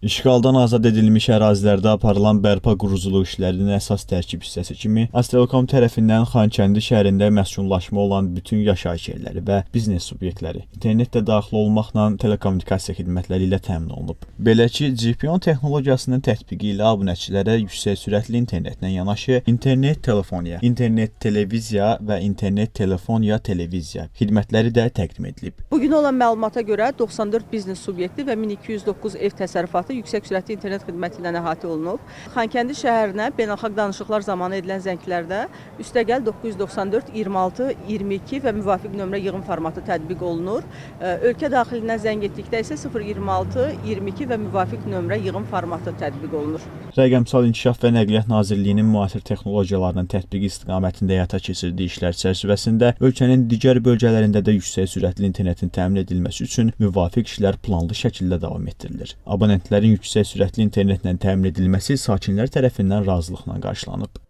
İşğaldan azad edilmiş ərazilərdə aparılan bərpa quruculuq işlərinin əsas tərkib hissəsi kimi Aztelekom tərəfindən Xankəndi şəhərində məskunlaşma olan bütün yaşayış yerləri və biznes subyektləri internetdə daxil olmaqla telekommunikasiya xidmətləri ilə təmin olunub. Belə ki, GPON texnologiyasının tətbiqi ilə abunəçilərə yüksək sürətli internetlə yanaşı internet telefoniya, internet televiziya və internet telefoniya televiziya xidmətləri də təqdim edilib. Bugün olan məlumata görə 94 biznes subyekti və 1209 ev təsərrüfatı yüksək sürətli internet xidməti ilə əhatə olunub. Xankəndi şəhərinə beynəlxalq danışıqlar zamanı edilən zənglərdə üstəgəl 994 26 22 və müvafiq nömrə yığım formatı tətbiq olunur. Ölkə daxilindən zəng etdikdə isə 026 22 və müvafiq nömrə yığım formatı tətbiq olunur. Rəqəmsal İnkişaf və Nəqliyyat Nazirliyinin müasir texnologiyalarının tətbiqi istiqamətində həyata keçirdiyi işlər çərçivəsində ölkənin digər bölgələrində də yüksək sürətli internetin təmin edilməsi üçün müvafiq işlər planlı şəkildə davam etdirilir. Abonentlərin yüksək sürətli internetlə təmin edilməsi sakinlər tərəfindən razılıqla qarşılanıb.